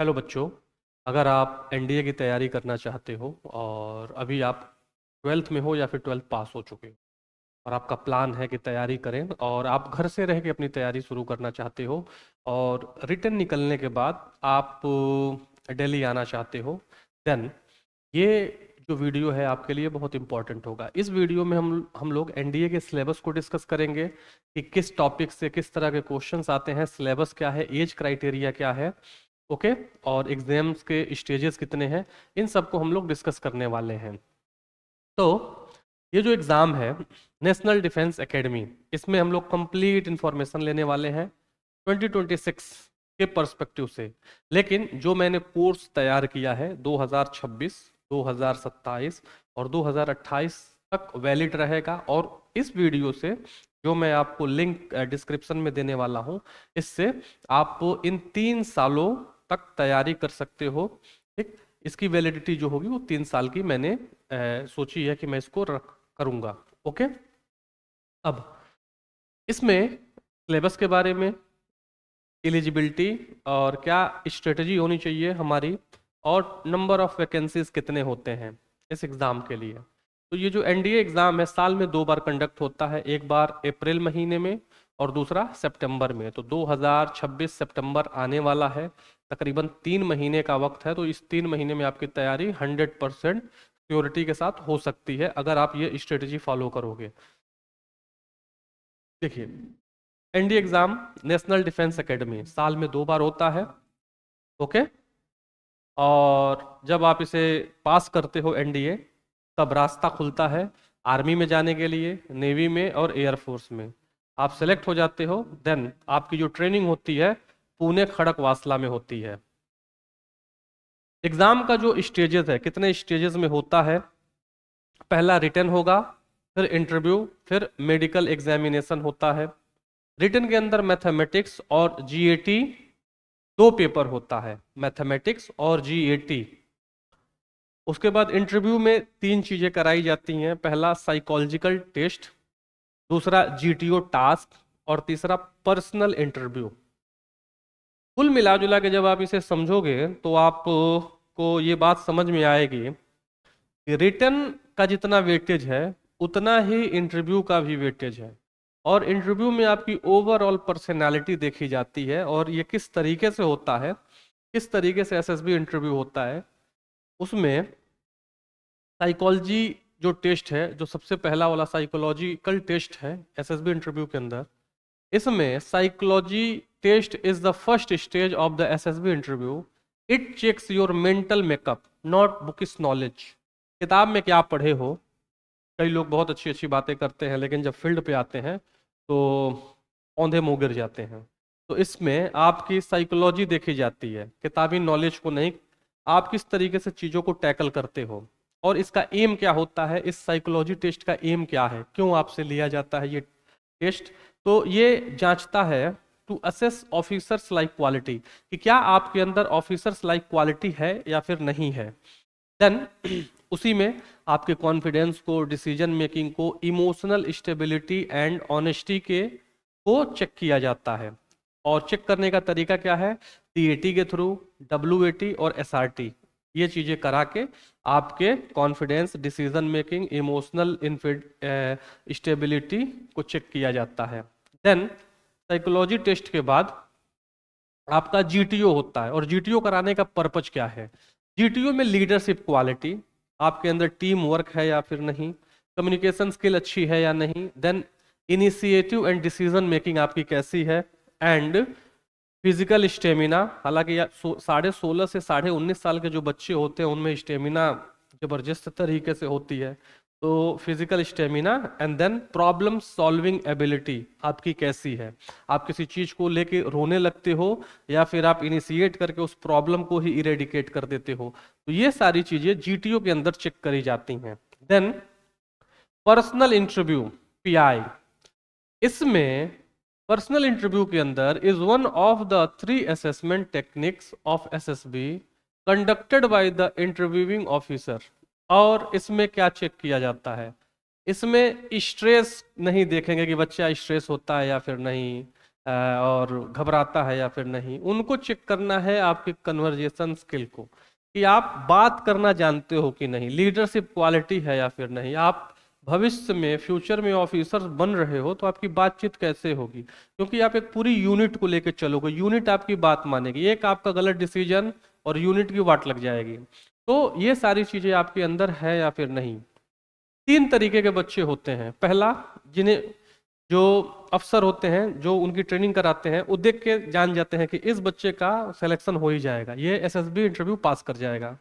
Hello बच्चों। अगर आप एनडीए की तैयारी करना चाहते हो और अभी आप ट्वेल्थ में हो या फिर ट्वेल्थ पास हो चुके हो और आपका प्लान है कि तैयारी करें और आप घर से रह के अपनी तैयारी शुरू करना चाहते हो और रिटर्न निकलने के बाद आप दिल्ली आना चाहते हो, देन ये जो वीडियो है आपके लिए बहुत इंपॉर्टेंट होगा। इस वीडियो में हम लोग एनडीए के सिलेबस को डिस्कस करेंगे कि किस टॉपिक से किस तरह के क्वेश्चंस आते हैं, सिलेबस क्या है, एज क्राइटेरिया क्या है, ओके, और एग्जाम्स के स्टेजेस कितने हैं, इन सब को हम लोग डिस्कस करने वाले हैं। तो ये जो एग्ज़ाम है नेशनल डिफेंस एकेडमी, इसमें हम लोग कंप्लीट इंफॉर्मेशन लेने वाले हैं 2026 के पर्सपेक्टिव से। लेकिन जो मैंने कोर्स तैयार किया है 2026, 2027 और 2028 तक वैलिड रहेगा। और इस वीडियो से जो मैं आपको लिंक डिस्क्रिप्शन में देने वाला हूं, इससे आप इन 3 सालों तक तैयारी कर सकते हो। ठीक, इसकी वैलिडिटी जो होगी वो 3 साल की मैंने सोची है कि मैं इसको करूंगा। ओके, अब इसमें सिलेबस के बारे में, एलिजिबिलिटी और क्या स्ट्रेटजी होनी चाहिए हमारी, और नंबर ऑफ वैकेंसीज कितने होते हैं इस एग्ज़ाम के लिए। तो ये जो एनडीए एग्ज़ाम है साल में 2 बार कंडक्ट होता है, एक बार अप्रैल महीने में और दूसरा सितंबर में। तो 2026 सितंबर आने वाला है, तकरीबन 3 महीने का वक्त है। तो इस 3 महीने में आपकी तैयारी 100% श्योरिटी के साथ हो सकती है अगर आप ये स्ट्रेटजी फॉलो करोगे। देखिए, NDA exam national defence academy साल में 2 बार होता है, ओके। और जब आप इसे पास करते हो एनडीए, तब रास्ता खुलता है आर्मी में जाने के लिए, नेवी में और एयरफोर्स में। आप सेलेक्ट हो जाते हो, देन आपकी जो ट्रेनिंग होती है पुणे खड़कवासला में होती है। एग्जाम का जो स्टेजेस है, कितने स्टेजेस में होता है, पहला रिटन होगा, फिर इंटरव्यू, फिर मेडिकल एग्जामिनेशन होता है। रिटन के अंदर मैथमेटिक्स और जीएटी 2 पेपर होता है, मैथमेटिक्स और जीएटी। उसके बाद इंटरव्यू में 3 चीजें कराई जाती हैं, पहला साइकोलॉजिकल टेस्ट, दूसरा जीटीओ टास्क और तीसरा पर्सनल इंटरव्यू। कुल मिला जुला के जब आप इसे समझोगे तो आप को ये बात समझ में आएगी कि रिटन का जितना वेटेज है उतना ही इंटरव्यू का भी वेटेज है। और इंटरव्यू में आपकी ओवरऑल पर्सनालिटी देखी जाती है, और ये किस तरीके से होता है, किस तरीके से एसएसबी इंटरव्यू होता है। उसमें साइकोलॉजी जो टेस्ट है, जो सबसे पहला वाला साइकोलॉजिकल टेस्ट है एसएसबी इंटरव्यू के अंदर, इसमें psychology test is the first stage of the SSB interview. It checks your mental makeup, not bookish knowledge. किताब में क्या पढ़े हो, कई लोग बहुत अच्छी अच्छी बातें करते हैं लेकिन जब फील्ड पे आते हैं तो औंधे मुंह गिर जाते हैं। तो इसमें आपकी साइकोलॉजी देखी जाती है, किताबी नॉलेज को नहीं। आप किस तरीके से चीज़ों को टैकल करते हो, और इसका एम क्या होता है, इस साइकोलॉजी टेस्ट का एम क्या है, क्यों आपसे लिया जाता है ये टेस्ट। तो ये जांचता है to assess officers like quality, कि क्या आपके अंदर ऑफिसर्स लाइक क्वालिटी है या फिर नहीं है। देन उसी में आपके कॉन्फिडेंस को, डिसीजन मेकिंग को, इमोशनल स्टेबिलिटी एंड ऑनेस्टी के को चेक किया जाता है। और चेक करने का तरीका क्या है, सीएटी के थ्रू, डब्ल्यूएटी और एसआरटी, ये चीजें करा के आपके confidence, decision making, emotional stability को चेक किया जाता है। देन साइकोलॉजी टेस्ट के बाद आपका जीटीओ होता है। और जीटीओ कराने का पर्पज क्या है, जीटीओ में लीडरशिप क्वालिटी, आपके अंदर टीम वर्क है या फिर नहीं, कम्युनिकेशन स्किल अच्छी है या नहीं, then initiative and decision making आपकी कैसी है, एंड फिजिकल स्टेमिना। हालांकि 16.5 से 19.5 साल के जो बच्चे होते हैं उनमें स्टेमिना जबरदस्त तरीके से होती है, तो physical stamina. And then problem solving ability आपकी कैसी है, आप किसी चीज को लेके रोने लगते हो या फिर आप इनिशिएट करके उस प्रॉब्लम को ही इरेडिकेट कर देते हो। तो ये सारी चीजें जीटीओ के अंदर चेक करी जाती हैं। Then personal interview, PI. इसमें पर्सनल इंटरव्यू के अंदर is one of the 3 assessment techniques of SSB conducted by the interviewing officer. और इसमें क्या चेक किया जाता है, इसमें स्ट्रेस नहीं देखेंगे कि बच्चा स्ट्रेस होता है या फिर नहीं, और घबराता है या फिर नहीं। उनको चेक करना है आपके कन्वर्जेशन स्किल को, कि आप बात करना जानते हो कि नहीं, लीडरशिप क्वालिटी है या फिर नहीं। आप भविष्य में फ्यूचर में ऑफिसर बन रहे हो तो आपकी बातचीत कैसे होगी, क्योंकि आप एक पूरी यूनिट को लेकर चलोगे, यूनिट आपकी बात मानेगी, एक आपका गलत डिसीजन और यूनिट की वाट लग जाएगी। तो ये सारी चीजें आपके अंदर है या फिर नहीं। तीन तरीके के बच्चे होते हैं। पहला, जिन्हें जो अफसर होते हैं जो उनकी ट्रेनिंग कराते हैं वो देख के जान जाते हैं कि इस बच्चे का सिलेक्शन हो ही जाएगा, ये एसएसबी इंटरव्यू पास कर जाएगा।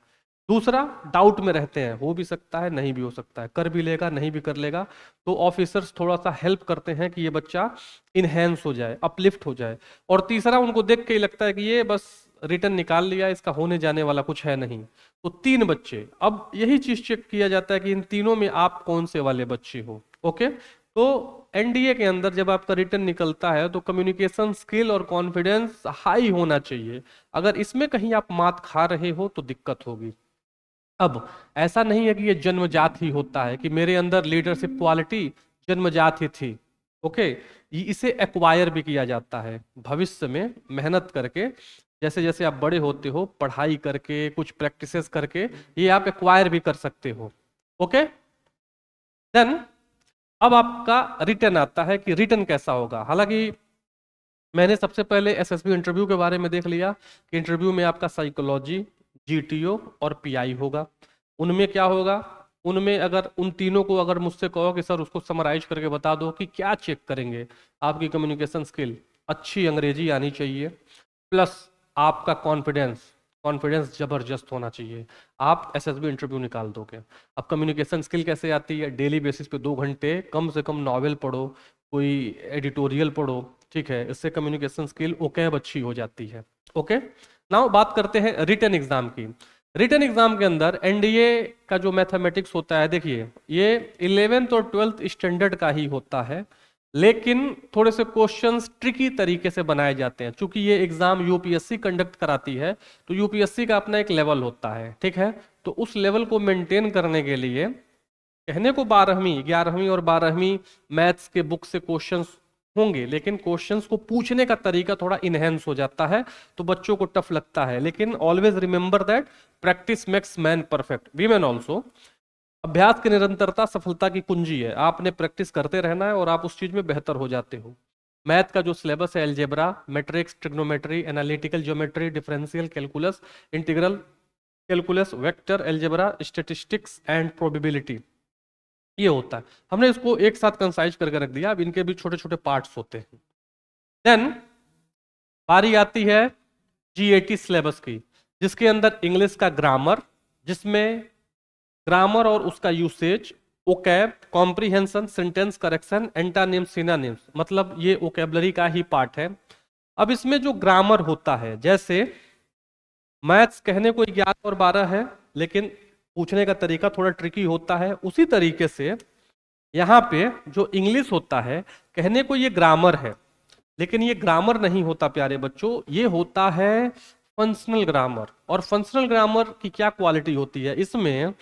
दूसरा, डाउट में रहते हैं, हो भी सकता है नहीं भी हो सकता है, कर भी लेगा नहीं भी कर लेगा, तो ऑफिसर्स थोड़ा सा हेल्प करते हैं कि ये बच्चा इनहेंस हो जाए, अपलिफ्ट हो जाए। और तीसरा, उनको देख के ही लगता है कि ये बस रिटर्न निकाल लिया, इसका होने जाने वाला कुछ है नहीं। तो तीन बच्चे, अब यही चीज चेक किया जाता है कि इन तीनों में आप कौन से वाले बच्चे हो। ओके, तो एनडीए के अंदर जब आपका रिटर्न निकलता है तो कम्युनिकेशन स्किल और कॉन्फिडेंस हाई होना चाहिए। अगर इसमें कहीं आप मात खा रहे हो तो दिक्कत होगी। अब ऐसा नहीं है कि ये जन्मजात ही होता है कि मेरे अंदर लीडरशिप क्वालिटी जन्मजात ही थी। ओके, इसे एक्वायर भी किया जाता है भविष्य में मेहनत करके। जैसे जैसे आप बड़े होते हो, पढ़ाई करके, कुछ प्रैक्टिसेस करके, ये आप एक्वायर भी कर सकते हो। ओके, देन अब आपका रिटर्न आता है कि रिटर्न कैसा होगा। हालांकि मैंने सबसे पहले एसएसबी इंटरव्यू के बारे में देख लिया कि इंटरव्यू में आपका साइकोलॉजी, जीटीओ और पीआई होगा। उनमें क्या होगा, उनमें अगर उन तीनों को अगर मुझसे कहो कि सर उसको समराइज करके बता दो कि क्या चेक करेंगे, आपकी कम्युनिकेशन स्किल, अच्छी अंग्रेजी आनी चाहिए, प्लस आपका कॉन्फिडेंस, कॉन्फिडेंस जबरदस्त होना चाहिए, आप एसएसबी इंटरव्यू निकाल दोगे। अब कम्युनिकेशन स्किल कैसे आती है, डेली बेसिस पे 2 घंटे कम से कम नॉवेल पढ़ो, कोई एडिटोरियल पढ़ो, ठीक है, इससे कम्युनिकेशन स्किल ओके अच्छी हो जाती है। ओके, नाउ बात करते हैं रिटन एग्जाम की। रिटन एग्जाम के अंदर एनडीए का जो मैथमेटिक्स होता है, देखिए ये 11th और 12th स्टैंडर्ड का ही होता है, लेकिन थोड़े से क्वेश्चंस ट्रिकी तरीके से बनाए जाते हैं। चूंकि ये एग्जाम यूपीएससी कंडक्ट कराती है तो यूपीएससी का अपना एक लेवल होता है, ठीक है, तो उस लेवल को मेंटेन करने के लिए कहने को 12वीं 11वीं और 12वीं मैथ्स के बुक से क्वेश्चंस होंगे, लेकिन क्वेश्चंस को पूछने का तरीका थोड़ा इनहेंस हो जाता है, तो बच्चों को टफ लगता है। लेकिन always remember that practice makes man perfect, women also. अभ्यास की निरंतरता सफलता की कुंजी है, आपने प्रैक्टिस करते रहना है और आप उस चीज में बेहतर हो जाते हो। मैथ का जो सिलेबस है, algebra, matrix, trigonometry, analytical geometry, differential calculus, integral calculus, vector algebra, statistics and probability, ये होता है। हमने इसको एक साथ कंसाइज करके रख दिया, अब इनके भी छोटे छोटे पार्ट्स होते हैं। देन बारी आती है जीएटी सिलेबस की, जिसके अंदर इंग्लिश का ग्रामर, जिसमें ग्रामर और उसका usage, vocab, comprehension, sentence correction, antonyms, synonyms, मतलब ये ओकैबलरी का ही पार्ट है। अब इसमें जो ग्रामर होता है, जैसे मैथ्स कहने को 11 और 12 है, लेकिन पूछने का तरीका थोड़ा ट्रिकी होता है, उसी तरीके से यहाँ पे जो इंग्लिश होता है, कहने को ये ग्रामर है, लेकिन ये ग्रामर नहीं होता प्यारे बच्चों, ये होता है फंक्शनल ग्रामर। और फंक्शनल ग्रामर की क्या क्वालिटी होती है, इसमें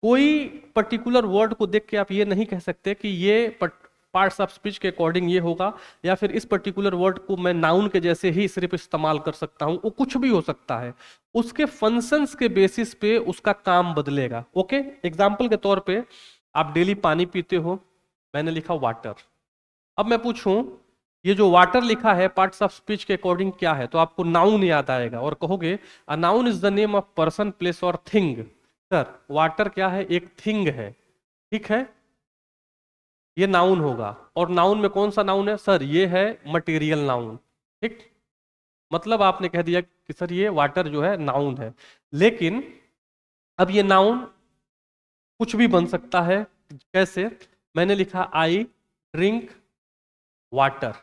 कोई पर्टिकुलर वर्ड को देख के आप ये नहीं कह सकते कि ये पार्ट्स ऑफ स्पीच के अकॉर्डिंग ये होगा, या फिर इस पर्टिकुलर वर्ड को मैं नाउन के जैसे ही सिर्फ इस्तेमाल कर सकता हूं, वो कुछ भी हो सकता है, उसके फंक्शंस के बेसिस पे उसका काम बदलेगा। ओके, एग्जाम्पल के तौर पे आप डेली पानी पीते हो, मैंने लिखा वाटर। अब मैं पूछूं ये जो वाटर लिखा है पार्ट्स ऑफ स्पीच के अकॉर्डिंग क्या है, तो आपको नाउन याद आएगा और कहोगे a noun is the name of person, place और थिंग। सर वाटर क्या है, एक थिंग है, ठीक है, ये नाउन होगा। और नाउन में कौन सा नाउन है, सर ये है मटेरियल नाउन, ठीक, मतलब आपने कह दिया कि सर ये वाटर जो है नाउन है। लेकिन अब ये नाउन कुछ भी बन सकता है, कैसे, मैंने लिखा आई ड्रिंक वाटर,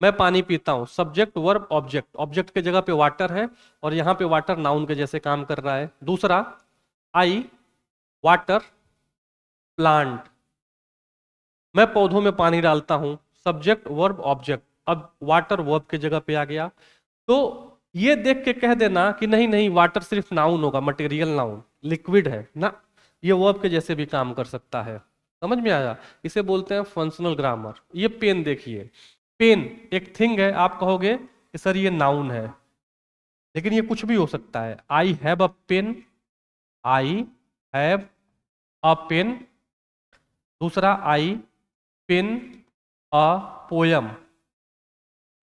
मैं पानी पीता हूं, सब्जेक्ट वर्ब ऑब्जेक्ट, ऑब्जेक्ट के जगह पे वाटर है और यहां पे वाटर नाउन के जैसे काम कर रहा है। दूसरा, आई वाटर प्लांट, मैं पौधों में पानी डालता हूं, सब्जेक्ट वर्ब ऑब्जेक्ट, अब वाटर वर्ब के जगह पे आ गया। तो ये देख के कह देना कि नहीं नहीं वाटर सिर्फ नाउन होगा, मटेरियल नाउन, लिक्विड है ना, ये वर्ब के जैसे भी काम कर सकता है। समझ में आया, इसे बोलते हैं फंक्शनल ग्रामर। ये पेन देखिए, पेन एक थिंग है, आप कहोगे कि सर ये नाउन है, लेकिन ये कुछ भी हो सकता है। I have a pen, I have a pen. दूसरा, आई पेन अ पोयम,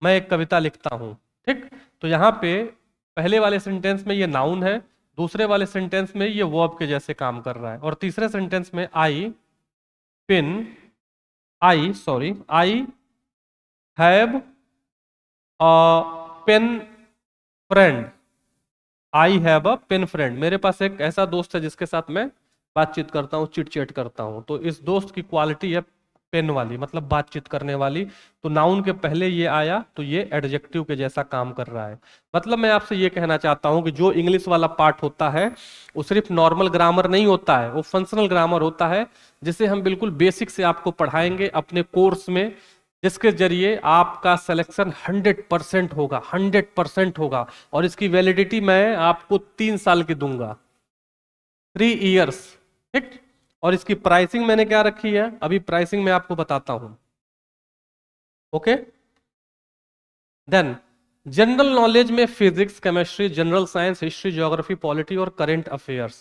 मैं एक कविता लिखता हूं। ठीक, तो यहां पे पहले वाले सेंटेंस में ये नाउन है, दूसरे वाले सेंटेंस में ये वर्ब के जैसे काम कर रहा है, और तीसरे सेंटेंस में I pen, I have a pen friend, I have a pen friend. मेरे पास एक ऐसा दोस्त है जिसके साथ मैं बातचीत करता हूँ, चिट चैट करता हूँ, तो इस दोस्त की क्वालिटी है पेन वाली, मतलब बातचीत करने वाली। तो नाउन के पहले ये आया तो ये एडजेक्टिव के जैसा काम कर रहा है। मतलब मैं आपसे ये कहना चाहता हूं कि जो इंग्लिश वाला पार्ट होता है वो सिर्फ नॉर्मल ग्रामर नहीं होता है, वो फंक्शनल ग्रामर होता है, जिसे हम बिल्कुल बेसिक से आपको पढ़ाएंगे अपने कोर्स में, जिसके जरिए आपका सिलेक्शन 100% होगा, 100% होगा। और इसकी वैलिडिटी मैं आपको 3 साल की दूंगा, 3 इयर्स। ठीक, और इसकी प्राइसिंग मैंने क्या रखी है, अभी प्राइसिंग मैं आपको बताता हूं। ओके, देन जनरल नॉलेज में physics, chemistry, general science, history, geography, polity और करंट अफेयर्स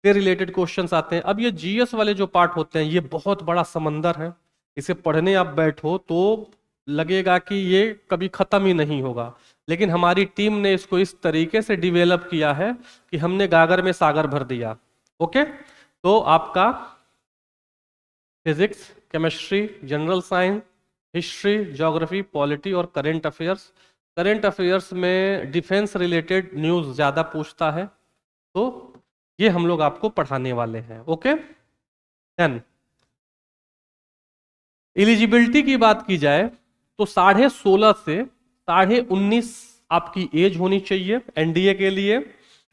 से रिलेटेड क्वेश्चंस आते हैं। अब ये जीएस वाले जो पार्ट होते हैं ये बहुत बड़ा समंदर है, इसे पढ़ने आप बैठो तो लगेगा कि ये कभी खत्म ही नहीं होगा, लेकिन हमारी टीम ने इसको इस तरीके से डिवेलप किया है कि हमने गागर में सागर भर दिया। ओके, तो आपका physics, chemistry, general science, history, geography, polity और करंट अफेयर्स। करंट अफेयर्स में डिफेंस रिलेटेड न्यूज़ ज़्यादा पूछता है, तो ये हम लोग आपको पढ़ाने वाले हैं। ओके, देन एलिजिबिलिटी की बात की जाए तो 16.5 से 19.5 आपकी एज होनी चाहिए एनडीए के लिए,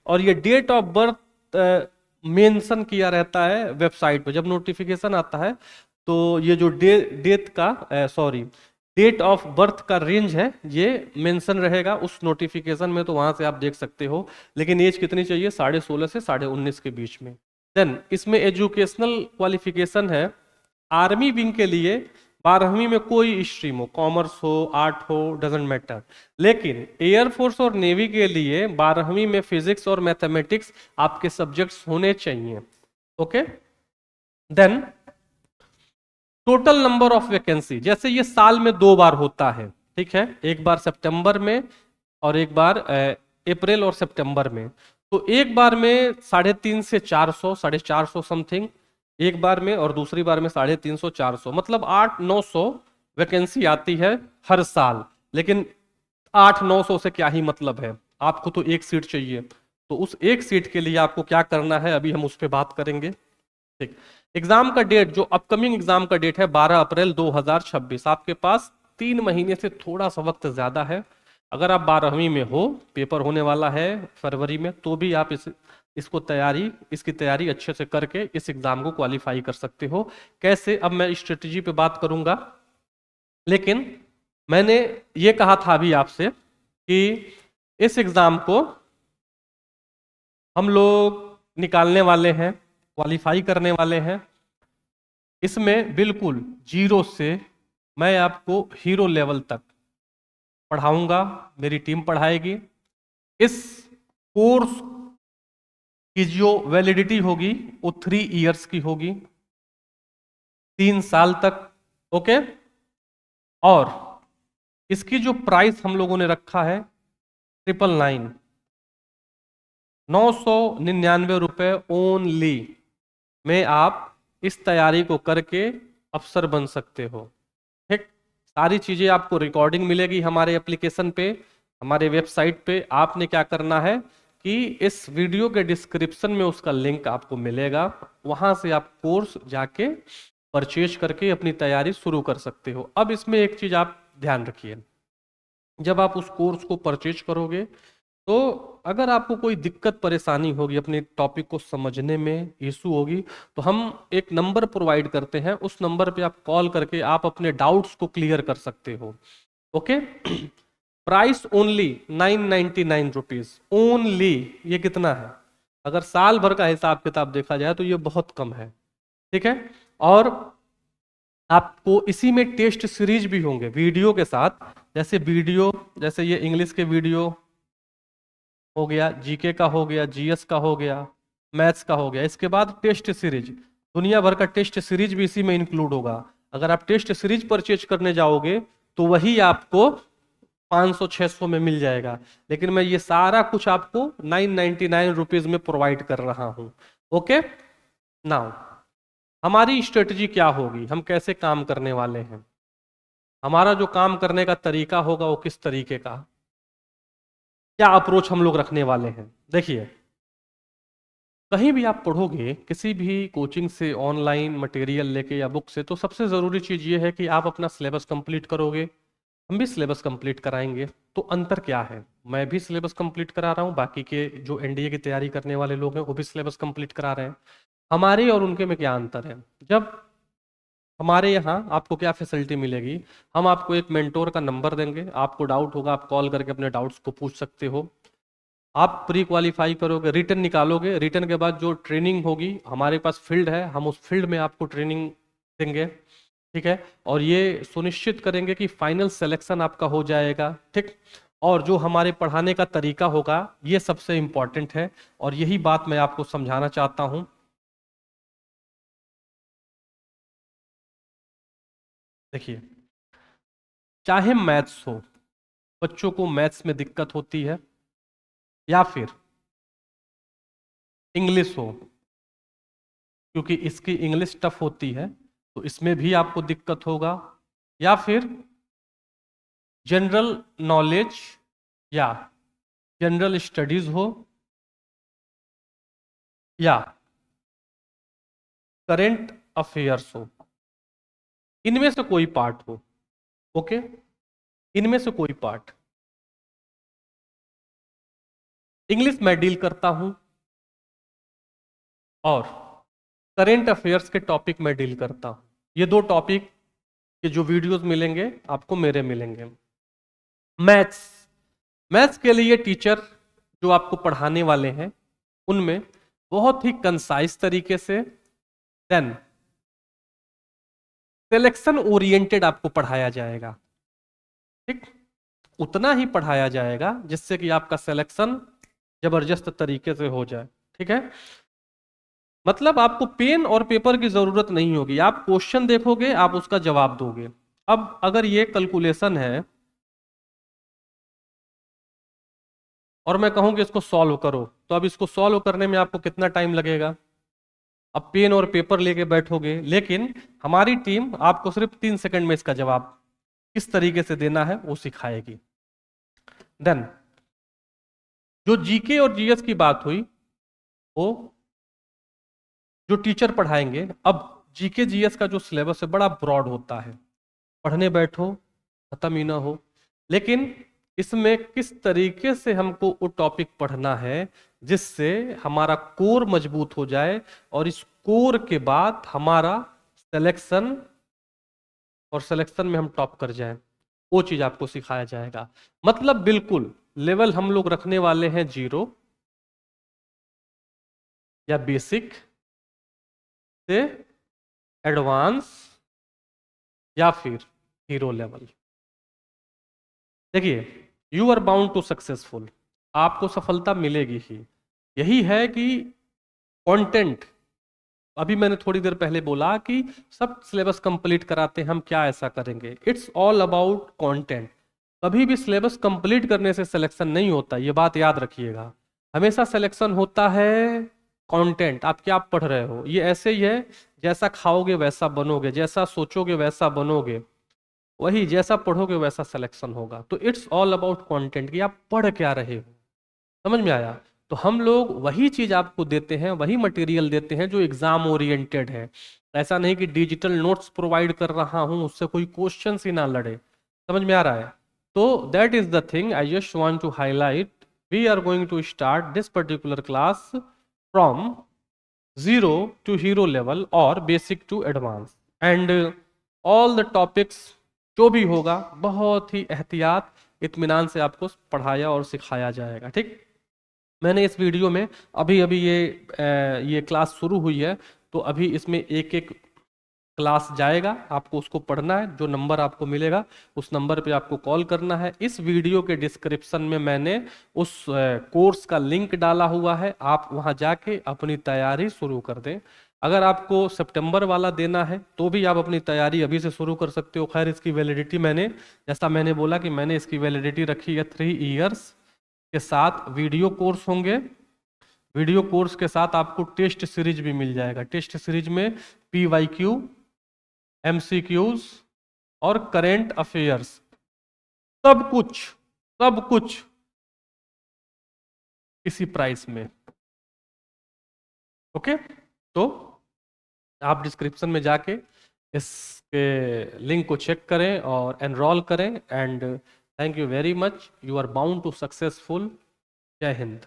और ये डेट ऑफ बर्थ मेंशन किया रहता है वेबसाइट पर। जब नोटिफिकेशन आता है तो ये जो डेट का सॉरी डेट ऑफ बर्थ का रेंज है ये मेंशन रहेगा उस नोटिफिकेशन में, तो वहां से आप देख सकते हो। लेकिन एज कितनी चाहिए, 16.5 से 19.5 के बीच में। देन इसमें एजुकेशनल क्वालिफिकेशन है, आर्मी विंग के लिए 12वीं में कोई स्ट्रीम हो, कॉमर्स हो, आर्ट हो, डजेंट मैटर। लेकिन एयरफोर्स और नेवी के लिए 12वीं में फिजिक्स और मैथमेटिक्स आपके सब्जेक्ट्स होने चाहिए। Okay, then total number of vacancy, जैसे ये साल में 2 बार होता है, ठीक है, एक बार सितंबर में और एक बार अप्रैल और सितंबर में। तो एक बार में 350 से 400, 450 समथिंग एक बार में, और दूसरी बार में 350, 400, मतलब 800-900 वैकेंसी आती है हर साल। लेकिन 800-900 से क्या ही मतलब है, आपको तो एक सीट चाहिए, तो उस एक सीट के लिए आपको क्या करना है अभी हम उस पर बात करेंगे। ठीक, एग्जाम का डेट, जो अपकमिंग एग्जाम का डेट है 12 अप्रैल 2026, आपके पास 3 महीने से थोड़ा सा वक्त ज्यादा है। अगर आप 12वीं में हो, पेपर होने वाला है फरवरी में, तो भी आप इसकी तैयारी अच्छे से करके इस एग्जाम को क्वालिफाई कर सकते हो। कैसे, अब मैं स्ट्रेटजी पे बात करूंगा, लेकिन मैंने ये कहा था अभी आपसे कि इस एग्जाम को हम लोग निकालने वाले हैं, क्वालिफाई करने वाले हैं। इसमें बिल्कुल जीरो से मैं आपको हीरो लेवल तक पढ़ाऊंगा, मेरी टीम पढ़ाएगी। इस कोर्स की जो वैलिडिटी होगी वो 3 इयर्स की होगी, 3 साल तक। ओके, और इसकी जो प्राइस हम लोगों ने रखा है 999, 999 रुपए ओनली में आप इस तैयारी को करके अफसर बन सकते हो। ठीक, सारी चीजें आपको रिकॉर्डिंग मिलेगी हमारे एप्लीकेशन पे, हमारे वेबसाइट पे। आपने क्या करना है कि इस वीडियो के डिस्क्रिप्शन में उसका लिंक आपको मिलेगा, वहां से आप कोर्स जाके परचेज करके अपनी तैयारी शुरू कर सकते हो। अब इसमें एक चीज आप ध्यान रखिए, जब आप उस कोर्स को परचेज करोगे तो अगर आपको कोई दिक्कत परेशानी होगी, अपने टॉपिक को समझने में इशू होगी, तो हम एक नंबर प्रोवाइड करते हैं, उस नंबर पे आप कॉल करके आप अपने डाउट्स को क्लियर कर सकते हो। Okay, price only 999 rupees only. ये कितना है, अगर साल भर का हिसाब किताब देखा जाए तो ये बहुत कम है। ठीक है, और आपको इसी में टेस्ट सीरीज भी होंगे वीडियो के साथ, जैसे ये इंग्लिश के वीडियो हो गया, जीके का हो गया, जीएस का हो गया, मैथ्स का हो गया। इसके बाद टेस्ट सीरीज, दुनिया भर का टेस्ट सीरीज भी इसी में इंक्लूड होगा। अगर आप टेस्ट सीरीज परचेज करने जाओगे तो वही आपको 500-600 में मिल जाएगा, लेकिन मैं ये सारा कुछ आपको 999 रुपीज में प्रोवाइड कर रहा हूं। ओके, नाउ हमारी स्ट्रेटजी क्या होगी, हम कैसे काम करने वाले हैं, हमारा जो काम करने का तरीका होगा वो किस तरीके का, क्या अप्रोच हम लोग रखने वाले हैं। देखिए, कहीं भी आप पढ़ोगे किसी भी कोचिंग से, ऑनलाइन मटेरियल लेके या बुक से, तो सबसे ज़रूरी चीज़ ये है कि आप अपना सिलेबस कंप्लीट करोगे, हम भी सिलेबस कंप्लीट कराएंगे। तो अंतर क्या है, मैं भी सिलेबस कंप्लीट करा रहा हूँ, बाकी के जो एनडीए की तैयारी करने वाले लोग हैं वो भी सिलेबस कंप्लीट करा रहे हैं। हमारे और उनके में क्या अंतर है, जब हमारे यहाँ आपको क्या फैसिलिटी मिलेगी, हम आपको एक मेंटोर का नंबर देंगे, आपको डाउट होगा आप कॉल करके अपने डाउट्स को पूछ सकते हो, आप प्री क्वालिफाई करोगे, रिटर्न निकालोगे, रिटर्न के बाद जो ट्रेनिंग होगी, हमारे पास फील्ड है, हम उस फील्ड में आपको ट्रेनिंग देंगे, ठीक है, और ये सुनिश्चित करेंगे कि फाइनल सिलेक्शन आपका हो जाएगा, ठीक। और जो हमारे पढ़ाने का तरीका होगा ये सबसे इंपॉर्टेंट है, और यही बात मैं आपको समझाना चाहता हूं। देखिए, चाहे मैथ्स हो, बच्चों को मैथ्स में दिक्कत होती है, या फिर इंग्लिश हो, क्योंकि इसकी इंग्लिश टफ होती है तो इसमें भी आपको दिक्कत होगा, या फिर जनरल नॉलेज या जनरल स्टडीज हो, या करेंट अफेयर्स हो, इनमें से कोई पार्ट हो। ओके, इनमें से कोई पार्ट, इंग्लिश मैं डील करता हूं और करेंट अफेयर्स के टॉपिक में डील करता हूं। ये दो टॉपिक के जो वीडियोस मिलेंगे आपको मेरे मिलेंगे। मैथ्स, मैथ्स के लिए टीचर जो आपको पढ़ाने वाले हैं उनमें बहुत ही कंसाइज तरीके से, देन सिलेक्शन ओरिएंटेड आपको पढ़ाया जाएगा, ठीक, उतना ही पढ़ाया जाएगा जिससे कि आपका सिलेक्शन जबरदस्त तरीके से हो जाए, ठीक है। मतलब आपको पेन और पेपर की जरूरत नहीं होगी, आप क्वेश्चन देखोगे, आप उसका जवाब दोगे। अब अगर ये कैलकुलेशन है और मैं कहूं कि इसको सॉल्व करो, तो अब इसको सॉल्व करने में आपको कितना टाइम लगेगा, अब पेन और पेपर लेके बैठोगे, लेकिन हमारी टीम आपको सिर्फ 3 सेकंड में इसका जवाब किस तरीके से देना है वो सिखाएगी। देन जो जीके और जीएस की बात हुई वो जो टीचर पढ़ाएंगे, अब जीके जीएस का जो सिलेबस है बड़ा ब्रॉड होता है, पढ़ने बैठो खत्म ही ना हो, लेकिन इसमें किस तरीके से हमको वो टॉपिक पढ़ना है जिससे हमारा कोर मजबूत हो जाए और इस कोर के बाद हमारा सिलेक्शन, और सिलेक्शन में हम टॉप कर जाएं, वो चीज आपको सिखाया जाएगा। मतलब बिल्कुल लेवल हम लोग रखने वाले हैं 0 या बेसिक से एडवांस या फिर हीरो लेवल। देखिए, you are bound to successful, आपको सफलता मिलेगी ही। यही है कि कंटेंट, अभी मैंने थोड़ी देर पहले बोला कि सब सिलेबस कंप्लीट कराते हैं, हम क्या ऐसा करेंगे, इट्स ऑल अबाउट कंटेंट। कभी भी सिलेबस कंप्लीट करने से सिलेक्शन नहीं होता, ये बात याद रखिएगा। हमेशा सिलेक्शन होता है कंटेंट, आप क्या पढ़ रहे हो। ये ऐसे ही है, जैसा खाओगे वैसा बनोगे, जैसा सोचोगे वैसा बनोगे, वही जैसा पढ़ोगे वैसा सिलेक्शन होगा। तो इट्स ऑल अबाउट कंटेंट कि आप पढ़ क्या रहे हो, समझ में आया। तो हम लोग वही चीज आपको देते हैं, वही मटेरियल देते हैं जो एग्जाम ओरिएंटेड है। ऐसा नहीं कि डिजिटल नोट्स प्रोवाइड कर रहा हूं उससे कोई क्वेश्चन ही ना लड़े, समझ में आ रहा है। तो that is the thing I just want to highlight, we are going to start this particular class from 0 to hero level और basic to advance, and all the topics जो भी होगा बहुत ही एहतियात इत्मीनान से आपको पढ़ाया और सिखाया जाएगा, ठीक। मैंने इस वीडियो में अभी अभी ये क्लास शुरू हुई है, तो अभी इसमें एक एक क्लास जाएगा, आपको उसको पढ़ना है, जो नंबर आपको मिलेगा उस नंबर पे आपको कॉल करना है। इस वीडियो के डिस्क्रिप्शन में मैंने उस कोर्स का लिंक डाला हुआ है, आप वहां जाके अपनी तैयारी शुरू कर दें। अगर आपको सितंबर वाला देना है तो भी आप अपनी तैयारी अभी से शुरू कर सकते हो। खैर इसकी वैलिडिटी मैंने, जैसा मैंने बोला कि मैंने इसकी वैलिडिटी रखी है 3 इयर्स के साथ। वीडियो कोर्स होंगे, वीडियो कोर्स के साथ आपको टेस्ट सीरीज भी मिल जाएगा। टेस्ट सीरीज में PYQ, MCQs और करेंट अफेयर्स, सब कुछ, सब कुछ इसी प्राइस में। ओके, तो आप डिस्क्रिप्शन में जाके इसके लिंक को चेक करें और एनरोल करें। And thank you very much, you are bound to successful. जय हिंद।